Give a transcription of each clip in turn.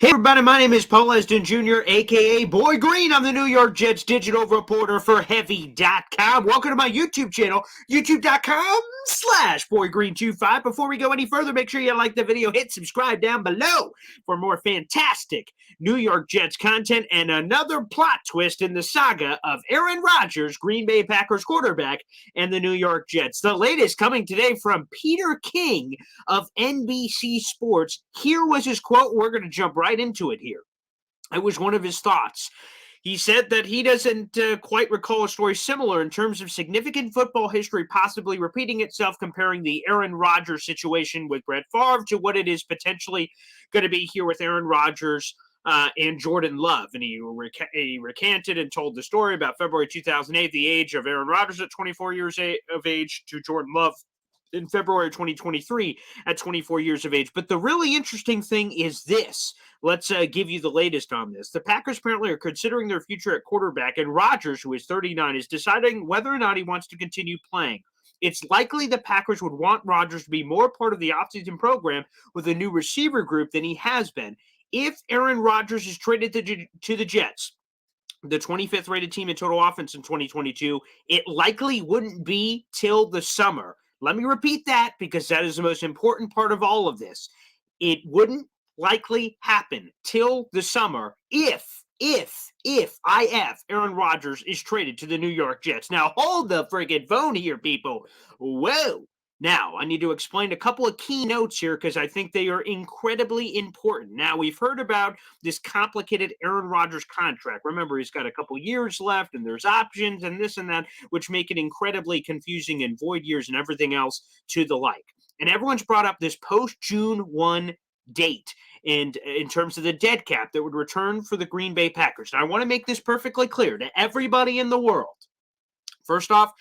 Hey everybody, my name is Paul Esden Jr., aka Boy Green. I'm the New York Jets digital reporter for Heavy.com. Welcome to my YouTube channel, youtube.com/BoyGreen25. Before we go any further, make sure you like the video, hit subscribe down below for more fantastic New York Jets content and another plot twist in the saga of Aaron Rodgers, Green Bay Packers quarterback, and the New York Jets. The latest coming today from Peter King of NBC Sports. Here was his quote. We're going to jump right into it here. It was one of his thoughts. He said that he doesn't quite recall a story similar in terms of significant football history possibly repeating itself, comparing the Aaron Rodgers situation with Brett Favre to what it is potentially going to be here with Aaron Rodgers and Jordan Love. And he recanted and told the story about February 2008, the age of Aaron Rodgers at 24 years of age, to Jordan Love in February 2023 at 24 years of age. But the really interesting thing is this. Let's give you the latest on this. The Packers apparently are considering their future at quarterback, and Rodgers, who is 39, is deciding whether or not he wants to continue playing. It's likely the Packers would want Rodgers to be more part of the offseason program with a new receiver group than he has been. If Aaron Rodgers is traded to the Jets, the 25th rated team in total offense in 2022, it likely wouldn't be till the summer. Let me repeat that because that is the most important part of all of this. It wouldn't likely happen till the summer if Aaron Rodgers is traded to the New York Jets. Now, hold the friggin' phone here, people. Whoa. Now, I need to explain a couple of key notes here because I think they are incredibly important. Now, we've heard about this complicated Aaron Rodgers contract. Remember, he's got a couple years left and there's options and this and that, which make it incredibly confusing and void years and everything else to the like. And everyone's brought up this post-June 1 date and in terms of the dead cap that would return for the Green Bay Packers. And I want to make this perfectly clear to everybody in the world. First off,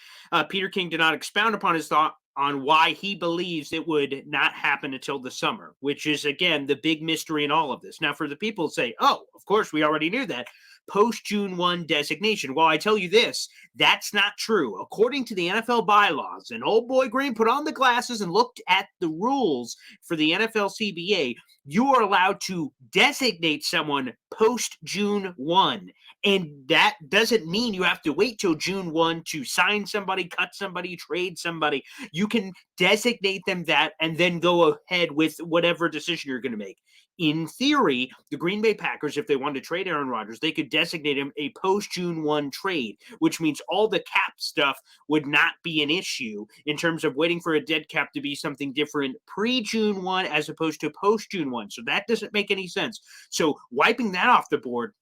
Peter King did not expound upon his thought on why he believes it would not happen until the summer, which is, again, the big mystery in all of this. Now, for the people who say, oh, of course, we already knew that, post-June 1 designation. Well, I tell you this, that's not true. According to the NFL bylaws, and old boy Green put on the glasses and looked at the rules for the NFL CBA, you are allowed to designate someone post-June 1. And that doesn't mean you have to wait till June 1 to sign somebody, cut somebody, trade somebody. You can designate them that and then go ahead with whatever decision you're going to make. In theory, the Green Bay Packers, if they wanted to trade Aaron Rodgers, they could designate him a post-June 1 trade, which means all the cap stuff would not be an issue in terms of waiting for a dead cap to be something different pre-June 1 as opposed to post-June 1. So that doesn't make any sense. So wiping that off the board,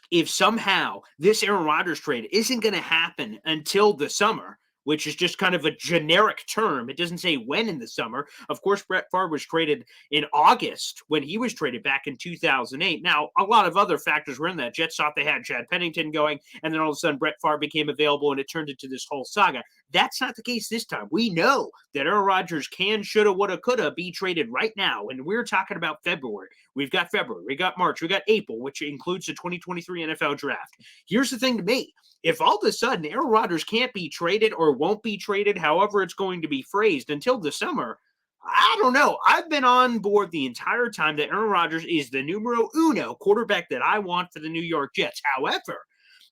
if somehow this Aaron Rodgers trade isn't going to happen until the summer, which is just kind of a generic term. It doesn't say when in the summer. Of course, Brett Favre was traded in August when he was traded back in 2008. Now, a lot of other factors were in that. Jets thought they had Chad Pennington going, and then all of a sudden Brett Favre became available, and it turned into this whole saga. That's not the case this time. We know that Aaron Rodgers can, shoulda, woulda, coulda be traded right now, and we're talking about February. We've got February, we got March, we got April, which includes the 2023 NFL Draft. Here's the thing to me. If all of a sudden Aaron Rodgers can't be traded or won't be traded, however it's going to be phrased, until the summer, I don't know. I've been on board the entire time that Aaron Rodgers is the numero uno quarterback that I want for the New York Jets. However,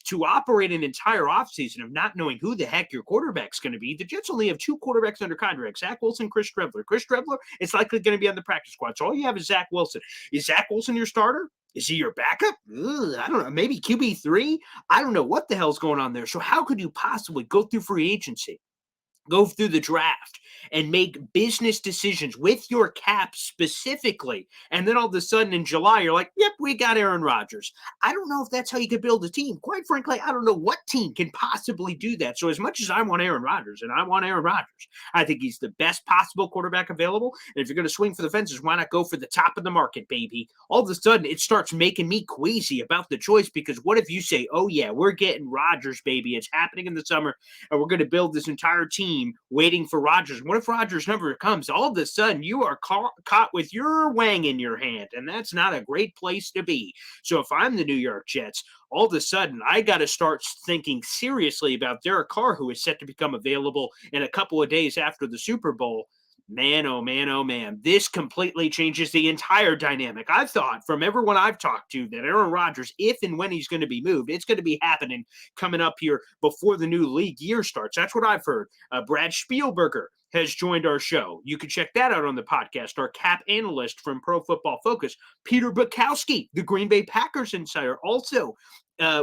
to operate an entire offseason of not knowing who the heck your quarterback's going to be, the Jets only have two quarterbacks under contract, Zach Wilson, Chris Trevler. Chris Trevler is likely going to be on the practice squad, so all you have is Zach Wilson. Is Zach Wilson your starter? Is he your backup? I don't know. Maybe QB3? I don't know what the hell's going on there. So how could you possibly go through free agency, go through the draft, and make business decisions with your cap specifically, and then all of a sudden in July, you're like, yep, we got Aaron Rodgers. I don't know if that's how you could build a team. Quite frankly, I don't know what team can possibly do that. So as much as I want Aaron Rodgers, and I want Aaron Rodgers, I think he's the best possible quarterback available, and if you're going to swing for the fences, why not go for the top of the market, baby? All of a sudden, it starts making me queasy about the choice, because what if you say, oh yeah, we're getting Rodgers, baby, it's happening in the summer, and we're going to build this entire team waiting for Rodgers. What if Rodgers never comes? All of a sudden, you are caught with your wang in your hand, and that's not a great place to be. So if I'm the New York Jets, all of a sudden, I got to start thinking seriously about Derek Carr, who is set to become available in a couple of days after the Super Bowl. Man, oh man, oh man. This completely changes the entire dynamic. I've thought from everyone I've talked to that Aaron Rodgers, if and when he's going to be moved, it's going to be happening coming up here before the new league year starts. That's what I've heard. Brad Spielberger has joined our show. You can check that out on the podcast. Our cap analyst from Pro Football Focus, Peter Bukowski, the Green Bay Packers insider, also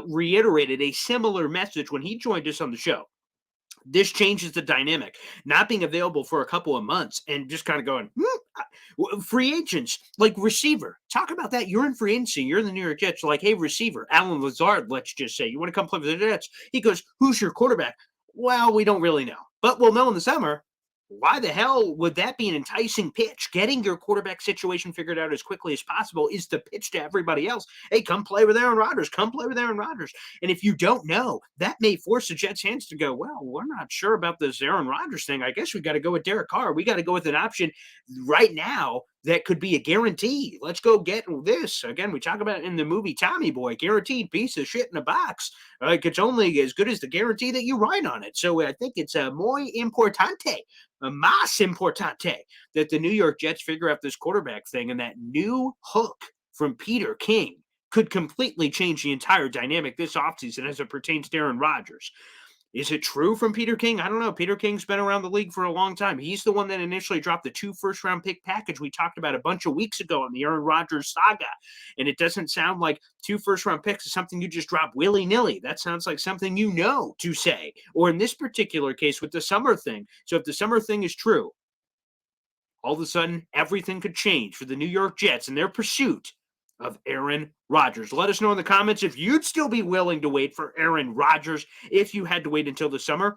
reiterated a similar message when he joined us on the show. This changes the dynamic. Not being available for a couple of months and just kind of going, free agents, like receiver. Talk about that. You're in free agency. You're in the New York Jets. Like, hey, receiver, Alan Lazard, let's just say, you want to come play for the Jets? He goes, who's your quarterback? Well, we don't really know, but we'll know in the summer. Why the hell would that be an enticing pitch? Getting your quarterback situation figured out as quickly as possible is the pitch to everybody else. Hey, come play with Aaron Rodgers. Come play with Aaron Rodgers. And if you don't know, that may force the Jets' hands to go, well, we're not sure about this Aaron Rodgers thing. I guess we got to go with Derek Carr. We got to go with an option right now that could be a guarantee. Let's go get this. Again, we talk about it in the movie Tommy Boy, guaranteed piece of shit in a box. Like, it's only as good as the guarantee that you write on it. So I think it's muy importante, más importante, that the New York Jets figure out this quarterback thing, and that new hook from Peter King could completely change the entire dynamic this offseason as it pertains to Aaron Rodgers. Is it true from Peter King? I don't know. Peter King's been around the league for a long time. He's the one that initially dropped the 2 first-round pick package we talked about a bunch of weeks ago on the Aaron Rodgers saga. And it doesn't sound like 2 first-round picks is something you just drop willy-nilly. That sounds like something you know to say. Or in this particular case with the summer thing. So if the summer thing is true, all of a sudden everything could change for the New York Jets in their pursuit of Aaron Rodgers. Let us know in the comments if you'd still be willing to wait for Aaron Rodgers if you had to wait until the summer.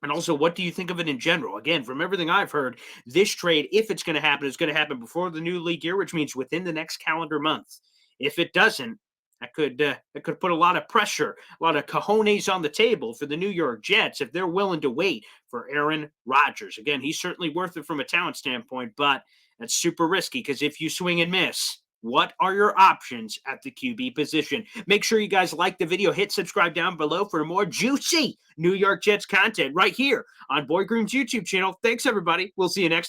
And also, what do you think of it in general? Again, from everything I've heard, this trade, if it's going to happen, is going to happen before the new league year, which means within the next calendar month. If it doesn't, that could put a lot of pressure, a lot of cojones on the table for the New York Jets if they're willing to wait for Aaron Rodgers. Again, he's certainly worth it from a talent standpoint, but that's super risky because if you swing and miss, what are your options at the QB position? Make sure you guys like the video. Hit subscribe down below for more juicy New York Jets content right here on Boy Groom's YouTube channel. Thanks, everybody. We'll see you next time.